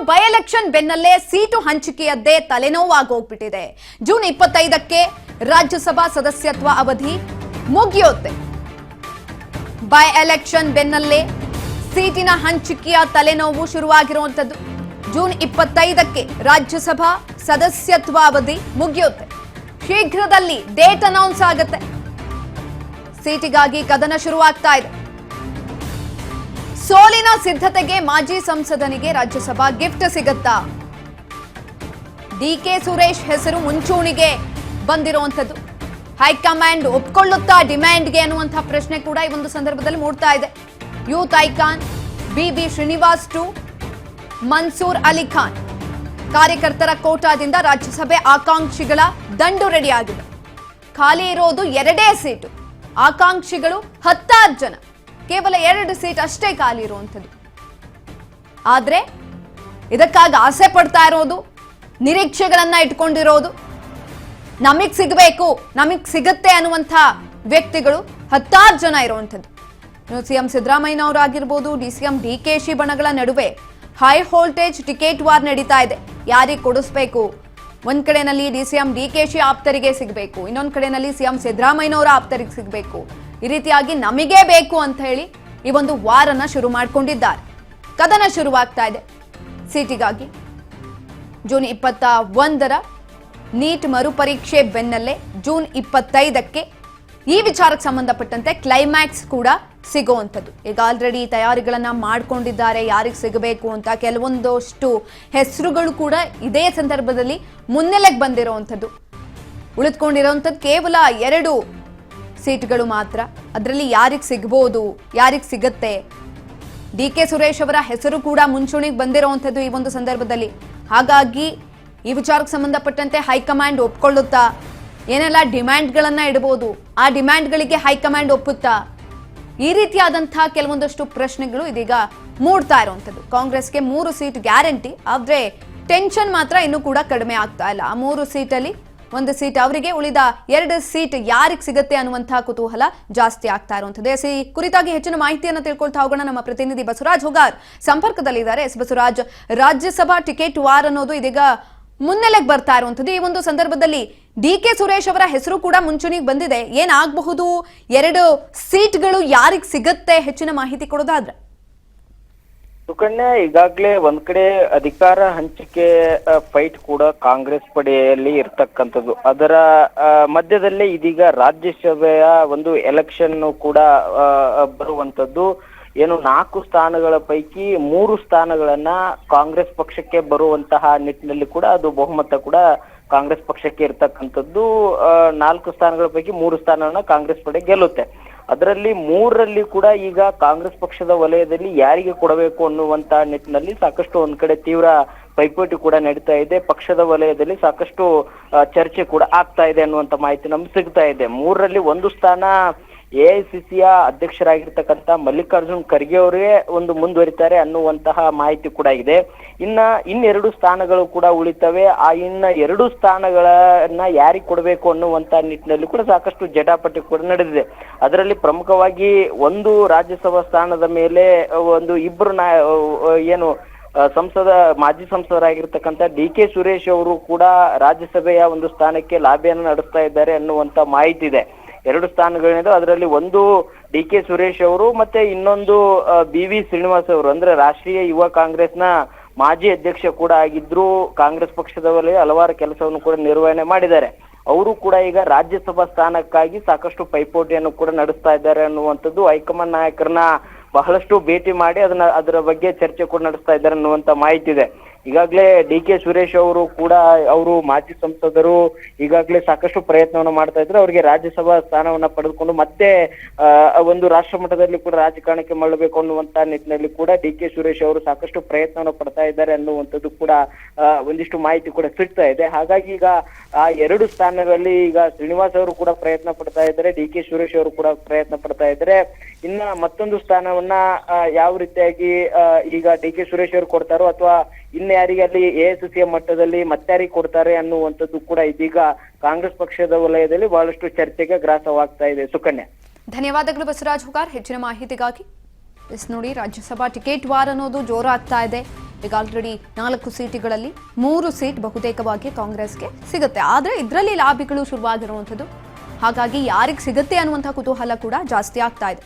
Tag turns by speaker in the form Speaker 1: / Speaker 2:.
Speaker 1: By election ಬೆನ್ನಲ್ಲೇ seat ಹಂಚಿಕೆಯದ್ದೇ ತಲೆನೋವಾಗೋಗ್ಬಿಟ್ಟಿದೆ. June 25ಕ್ಕೆ Rajya Sabha ಸದಸ್ಯತ್ವ ಅವಧಿ ಮುಗಿಯುತ್ತೆ. ಬೈ ಎಲೆಕ್ಷನ್ ಬೆನ್ನಲ್ಲೇ ಸೀಟಿನ ಹಂಚಿಕೆಯ ತಲೆನೋವು ಶುರುವಾಗಿರುವಂತದ್ದು. ಜೂನ್ 25ಕ್ಕೆ ರಾಜ್ಯಸಭಾ ಸದಸ್ಯತ್ವ ಅವಧಿ ಮುಗಿಯುತ್ತೆ. ಶೀಘ್ರದಲ್ಲಿ ಡೇಟ್ ಅನೌನ್ಸ್ ಆಗುತ್ತೆ. ಸೀಟಿಗಾಗಿ ಕದನ ಶುರುವಾಗ್ತಾ ಇದೆ. ಸೋಲಿನ ಸಿದ್ಧತೆಗೆ ಮಾಜಿ ಸಂಸದನಿಗೆ ರಾಜ್ಯಸಭಾ ಗಿಫ್ಟ್ ಸಿಗುತ್ತಾ? ಡಿಕೆ ಸುರೇಶ್ ಹೆಸರು ಮುಂಚೂಣಿಗೆ ಬಂದಿರುವಂತದ್ದು. ಹೈಕಮಾಂಡ್ ಒಪ್ಕೊಳ್ಳುತ್ತಾ ಡಿಮ್ಯಾಂಡ್ಗೆ ಅನ್ನುವಂತಹ ಪ್ರಶ್ನೆ ಕೂಡ ಈ ಒಂದು ಸಂದರ್ಭದಲ್ಲಿ ಮೂಡ್ತಾ ಇದೆ. Youth icon B B Srinivas to Mansoor Ali Khan ಕಾರ್ಯಕರ್ತರ ಕೋಟಾದಿಂದ ರಾಜ್ಯಸಭೆ ಆಕಾಂಕ್ಷಿಗಳ ದಂಡು ರೆಡಿ ಆಗಿದೆ. ಖಾಲಿ ಇರೋದು 2 ಸೀಟು. ಆಕಾಂಕ್ಷಿಗಳು 16 ಜನ. ಕೇವಲ 2 ಸೀಟ್ ಅಷ್ಟೇ ಖಾಲಿ ಇರುವಂಥದ್ದು. ಆದ್ರೆ ಇದಕ್ಕಾಗಿ ಆಸೆ ಪಡ್ತಾ ಇರೋದು, ನಿರೀಕ್ಷೆಗಳನ್ನ ಇಟ್ಕೊಂಡಿರೋದು, ನಮಗ್ ಸಿಗಬೇಕು, ನಮಗ್ ಸಿಗುತ್ತೆ ಅನ್ನುವಂಥ ವ್ಯಕ್ತಿಗಳು 16 ಜನ ಇರುವಂಥದ್ದು. ಸಿಎಂ ಸಿದ್ದರಾಮಯ್ಯನವರಾಗಿರ್ಬೋದು, ಡಿಸಿಎಂ ಡಿಕೆಶಿ ಬಣಗಳ ನಡುವೆ ಹೈ ವೋಲ್ಟೇಜ್ ಟಿಕೆಟ್ ವಾರ್ ನಡೀತಾ ಇದೆ. ಯಾರಿಗೆ ಕೊಡಿಸ್ಬೇಕು? ಒಂದ್ ಕಡೆನಲ್ಲಿ ಡಿಸಿಎಂ ಡಿಕೆಶಿ ಆಪ್ತರಿಗೆ ಸಿಗಬೇಕು, ಇನ್ನೊಂದ್ ಕಡೆನಲ್ಲಿ ಸಿಎಂ ಸಿದ್ದರಾಮಯ್ಯನವರ ಆಪ್ತರಿಗೆ ಸಿಗಬೇಕು. ಈ ರೀತಿಯಾಗಿ ನಮಗೆ ಬೇಕು ಅಂತ ಹೇಳಿ ಈ ಒಂದು ವಾರನ ಶುರು ಮಾಡಿಕೊಂಡಿದ್ದಾರೆ. ಕದನ ಶುರುವಾಗ್ತಾ ಇದೆ ಸೀಟಿಗಾಗಿ. ಜೂನ್ 21ರ ನೀಟ್ ಮರುಪರೀಕ್ಷೆ ಬೆನ್ನಲ್ಲೇ ಜೂನ್ 25ಕ್ಕೆ ಈ ವಿಚಾರಕ್ಕೆ ಸಂಬಂಧಪಟ್ಟಂತೆ ಕ್ಲೈಮ್ಯಾಕ್ಸ್ ಕೂಡ ಸಿಗುವಂಥದ್ದು. ಈಗ ಆಲ್ರೆಡಿ ತಯಾರಿಗಳನ್ನ ಮಾಡ್ಕೊಂಡಿದ್ದಾರೆ ಯಾರಿಗೆ ಸಿಗಬೇಕು ಅಂತ. ಕೆಲವೊಂದಷ್ಟು ಹೆಸರುಗಳು ಕೂಡ ಇದೇ ಸಂದರ್ಭದಲ್ಲಿ ಮುನ್ನೆಲೆಗೆ ಬಂದಿರುವಂಥದ್ದು. ಉಳಿದುಕೊಂಡಿರುವಂಥದ್ದು ಕೇವಲ 2 ಸೀಟ್ಗಳು ಮಾತ್ರ. ಅದರಲ್ಲಿ ಯಾರಿಗೆ ಸಿಗಬಹುದು, ಯಾರಿಗೆ ಸಿಗತ್ತೆ? ಡಿಕೆ ಸುರೇಶ್ ಅವರ ಹೆಸರು ಕೂಡ ಮುಂಚೂಣಿಗೆ ಬಂದಿರುವಂಥದ್ದು ಈ ಒಂದು ಸಂದರ್ಭದಲ್ಲಿ. ಹಾಗಾಗಿ ಈ ವಿಚಾರಕ್ಕೆ ಸಂಬಂಧಪಟ್ಟಂತೆ ಹೈಕಮಾಂಡ್ ಒಪ್ಕೊಳ್ಳುತ್ತಾ? ಏನೆಲ್ಲ ಡಿಮ್ಯಾಂಡ್ಗಳನ್ನ ಇಡಬಹುದು, ಆ ಡಿಮ್ಯಾಂಡ್ಗಳಿಗೆ ಹೈಕಮಾಂಡ್ ಒಪ್ಪುತ್ತಾ? ಈ ರೀತಿಯಾದಂತಹ ಕೆಲವೊಂದಷ್ಟು ಪ್ರಶ್ನೆಗಳು ಇದೀಗ ಮೂಡ್ತಾ ಇರುವಂಥದ್ದು. ಕಾಂಗ್ರೆಸ್ಗೆ 3 ಸೀಟ್ ಗ್ಯಾರಂಟಿ, ಆದ್ರೆ ಟೆನ್ಷನ್ ಮಾತ್ರ ಇನ್ನೂ ಕೂಡ ಕಡಿಮೆ ಆಗ್ತಾ ಇಲ್ಲ. ಆ 3 ಸೀಟಲ್ಲಿ 1 ಸೀಟ್ ಅವರಿಗೆ, ಉಳಿದ 2 ಸೀಟ್ ಯಾರಿಗೆ ಸಿಗುತ್ತೆ ಅನ್ನುವಂತಹ ಕುತೂಹಲ ಜಾಸ್ತಿ ಆಗ್ತಾ ಇರುವಂಥದ್ದು. ಈ ಕುರಿತಾಗಿ ಹೆಚ್ಚಿನ ಮಾಹಿತಿಯನ್ನು ತಿಳ್ಕೊಳ್ತಾ ಹೋಗೋಣ. ನಮ್ಮ ಪ್ರತಿನಿಧಿ ಬಸವರಾಜ್ ಹುಗಾರ್ ಸಂಪರ್ಕದಲ್ಲಿದ್ದಾರೆ. ಬಸವರಾಜ್, ರಾಜ್ಯಸಭಾ ಟಿಕೆಟ್ ವಾರ್ ಅನ್ನೋದು ಇದೀಗ ಮುನ್ನೆಲೆಗೆ ಬರ್ತಾ ಇರುವಂಥದ್ದು. ಈ ಒಂದು ಸಂದರ್ಭದಲ್ಲಿ ಡಿಕೆ ಸುರೇಶ್ ಅವರ ಹೆಸರು ಕೂಡ ಮುಂಚೂಣಿಗೆ ಬಂದಿದೆ. ಏನಾಗಬಹುದು? 2 ಸೀಟ್ಗಳು ಯಾರಿಗೆ ಸಿಗತ್ತೆ? ಹೆಚ್ಚಿನ ಮಾಹಿತಿ ಕೊಡೋದಾದ್ರೆ.
Speaker 2: ಸುಕನ್ಯಾ, ಈಗಾಗಲೇ ಒಂದ್ ಕಡೆ ಅಧಿಕಾರ ಹಂಚಿಕೆ ಫೈಟ್ ಕೂಡ ಕಾಂಗ್ರೆಸ್ ಪಡೆಯಲ್ಲಿ ಇರ್ತಕ್ಕಂಥದ್ದು. ಅದರ ಮಧ್ಯದಲ್ಲೇ ಇದೀಗ ರಾಜ್ಯಸಭೆಯ ಒಂದು ಎಲೆಕ್ಷನ್ ಕೂಡ ಬರುವಂತದ್ದು. ಏನು 4 ಸ್ಥಾನಗಳ ಪೈಕಿ 3 ಸ್ಥಾನಗಳನ್ನ ಕಾಂಗ್ರೆಸ್ ಪಕ್ಷಕ್ಕೆ ಬರುವಂತಹ ನಿಟ್ಟಿನಲ್ಲಿ ಕೂಡ ಅದು ಬಹುಮತ ಕೂಡ ಕಾಂಗ್ರೆಸ್ ಪಕ್ಷಕ್ಕೆ ಇರ್ತಕ್ಕಂಥದ್ದು. 4 ಸ್ಥಾನಗಳ ಪೈಕಿ 3 ಸ್ಥಾನವನ್ನ ಕಾಂಗ್ರೆಸ್ ಪಡೆ ಗೆಲ್ಲುತ್ತೆ. ಅದರಲ್ಲಿ 3ರಲ್ಲಿ ಕೂಡ ಈಗ ಕಾಂಗ್ರೆಸ್ ಪಕ್ಷದ ವಲಯದಲ್ಲಿ ಯಾರಿಗೆ ಕೊಡಬೇಕು ಅನ್ನುವಂತ ನಿಟ್ಟಿನಲ್ಲಿ ಸಾಕಷ್ಟು ಒಂದ್ ಕಡೆ ತೀವ್ರ ಪೈಪೋಟಿ ಕೂಡ ನಡೀತಾ ಇದೆ. ಪಕ್ಷದ ವಲಯದಲ್ಲಿ ಸಾಕಷ್ಟು ಚರ್ಚೆ ಕೂಡ ಆಗ್ತಾ ಇದೆ ಅನ್ನುವಂತ ಮಾಹಿತಿ ನಮ್ಗೆ ಸಿಗ್ತಾ ಇದೆ. 3ರಲ್ಲಿ 1 ಸ್ಥಾನ ಎಐಸಿಸಿಯ ಅಧ್ಯಕ್ಷರಾಗಿರ್ತಕ್ಕಂಥ ಮಲ್ಲಿಕಾರ್ಜುನ್ ಖರ್ಗೆ ಅವರೇ ಒಂದು ಮುಂದುವರಿತಾರೆ ಅನ್ನುವಂತಹ ಮಾಹಿತಿ ಕೂಡ ಇದೆ. ಇನ್ನೆರಡು ಸ್ಥಾನಗಳು ಕೂಡ ಉಳಿತವೆ. ಆ 2 ಸ್ಥಾನಗಳನ್ನ ಯಾರಿಗೆ ಕೊಡಬೇಕು ಅನ್ನುವಂತ ನಿಟ್ಟಿನಲ್ಲಿ ಕೂಡ ಸಾಕಷ್ಟು ಜಟಾಪಟಿ ಕೂಡ ನಡೆದಿದೆ. ಅದರಲ್ಲಿ ಪ್ರಮುಖವಾಗಿ 1 ರಾಜ್ಯಸಭಾ ಸ್ಥಾನದ ಮೇಲೆ ಒಂದು 2 ಏನು ಮಾಜಿ ಸಂಸದರಾಗಿರ್ತಕ್ಕಂಥ ಡಿಕೆ ಸುರೇಶ್ ಅವರು ಕೂಡ ರಾಜ್ಯಸಭೆಯ ಒಂದು ಸ್ಥಾನಕ್ಕೆ ಲಾಬಿಯನ್ನು ನಡೆಸ್ತಾ ಇದ್ದಾರೆ ಅನ್ನುವಂತ ಮಾಹಿತಿ ಇದೆ. 2 ಸ್ಥಾನಗಳಿದೆ. ಅದರಲ್ಲಿ 1 ಡಿಕೆ ಸುರೇಶ್ ಅವರು, ಮತ್ತೆ ಇನ್ನೊಂದು ಬಿವಿ ಶ್ರೀನಿವಾಸ್ ಅವರು, ಅಂದ್ರೆ ರಾಷ್ಟ್ರೀಯ ಯುವ ಕಾಂಗ್ರೆಸ್ನ ಮಾಜಿ ಅಧ್ಯಕ್ಷ ಕೂಡ ಆಗಿದ್ರು. ಕಾಂಗ್ರೆಸ್ ಪಕ್ಷದ ವಲಯ ಹಲವಾರು ಕೆಲಸವನ್ನು ಕೂಡ ನಿರ್ವಹಣೆ ಮಾಡಿದ್ದಾರೆ. ಅವರು ಕೂಡ ಈಗ ರಾಜ್ಯಸಭಾ ಸ್ಥಾನಕ್ಕಾಗಿ ಸಾಕಷ್ಟು ಪೈಪೋಟಿಯನ್ನು ಕೂಡ ನಡೆಸ್ತಾ ಇದ್ದಾರೆ ಅನ್ನುವಂಥದ್ದು. ಹೈಕಮಾಂಡ್ ನಾಯಕರನ್ನ ಬಹಳಷ್ಟು ಭೇಟಿ ಮಾಡಿ ಅದರ ಬಗ್ಗೆ ಚರ್ಚೆ ಕೂಡ ನಡೆಸ್ತಾ ಇದ್ದಾರೆ ಅನ್ನುವಂತ ಮಾಹಿತಿ ಇದೆ. ಈಗಾಗಲೇ ಡಿಕೆ ಸುರೇಶ್ ಅವರು ಕೂಡ, ಅವರು ಮಾಜಿ ಸಂಸದರು, ಈಗಾಗಲೇ ಸಾಕಷ್ಟು ಪ್ರಯತ್ನವನ್ನು ಮಾಡ್ತಾ ಇದ್ರು. ಅವರಿಗೆ ರಾಜ್ಯಸಭಾ ಸ್ಥಾನವನ್ನ ಪಡೆದುಕೊಂಡು ಮತ್ತೆ ಒಂದು ರಾಷ್ಟ್ರ ಮಟ್ಟದಲ್ಲಿ ಕೂಡ ರಾಜಕಾರಣಕ್ಕೆ ಮಳ್ಳಬೇಕು ಅನ್ನುವಂತ ನಿಟ್ಟಿನಲ್ಲಿ ಕೂಡ ಡಿಕೆ ಸುರೇಶ್ ಅವರು ಸಾಕಷ್ಟು ಪ್ರಯತ್ನವನ್ನು ಪಡ್ತಾ ಇದ್ದಾರೆ ಅನ್ನುವಂಥದ್ದು ಕೂಡ ಒಂದಿಷ್ಟು ಮಾಹಿತಿ ಕೂಡ ಸಿಗ್ತಾ ಇದೆ. ಹಾಗಾಗಿ ಈಗ ಆ 2 ಸ್ಥಾನಗಳಲ್ಲಿ ಈಗ ಶ್ರೀನಿವಾಸ್ ಅವರು ಕೂಡ ಪ್ರಯತ್ನ ಪಡ್ತಾ ಇದ್ದಾರೆ, ಡಿಕೆ ಸುರೇಶ್ ಅವರು ಕೂಡ ಪ್ರಯತ್ನ ಪಡ್ತಾ ಇದ್ದಾರೆ. ಇನ್ನ ಮತ್ತೊಂದು ಸ್ಥಾನವನ್ನ ಯಾವ ರೀತಿಯಾಗಿ ಈಗ ಡಿಕೆ ಸುರೇಶ್ ಅವರು ಕೊಡ್ತಾರೋ ಅಥವಾ ಇನ್ಯಾರಿಗೆ ಅಲ್ಲಿ ಎಐಸಿಸಿಯ ಮಟ್ಟದಲ್ಲಿ ಮತ್ತಾರಿಗೆ ಕೊಡ್ತಾರೆ ಅನ್ನುವಂಥದ್ದು ಕೂಡ ಇದೀಗ ಕಾಂಗ್ರೆಸ್ ಪಕ್ಷದ ವಲಯದಲ್ಲಿ ಬಹಳಷ್ಟು ಚರ್ಚೆಗೆ ಗ್ರಾಸವಾಗ್ತಾ ಇದೆ. ಸುಕನ್ಯಾ,
Speaker 1: ಧನ್ಯವಾದಗಳು ಬಸವರಾಜ್ ಹುಗಾರ್ ಹೆಚ್ಚಿನ ಮಾಹಿತಿಗಾಗಿ. ಎಸ್ ನೋಡಿ, ರಾಜ್ಯಸಭಾ ಟಿಕೆಟ್ ವಾರ್ ಅನ್ನೋದು ಜೋರಾಗ್ತಾ ಇದೆ. ಈಗ ಆಲ್ರೆಡಿ 4 ಸೀಟುಗಳಲ್ಲಿ 3 ಸೀಟ್ ಬಹುತೇಕವಾಗಿ ಕಾಂಗ್ರೆಸ್ಗೆ ಸಿಗುತ್ತೆ. ಆದರೆ ಇದರಲ್ಲಿ ಲಾಬಿಗಳು ಶುರುವಾಗಿರುವಂಥದ್ದು. ಹಾಗಾಗಿ ಯಾರಿಗೆ ಸಿಗುತ್ತೆ ಅನ್ನುವಂಥ ಕುತೂಹಲ ಕೂಡ ಜಾಸ್ತಿ ಆಗ್ತಾ ಇದೆ.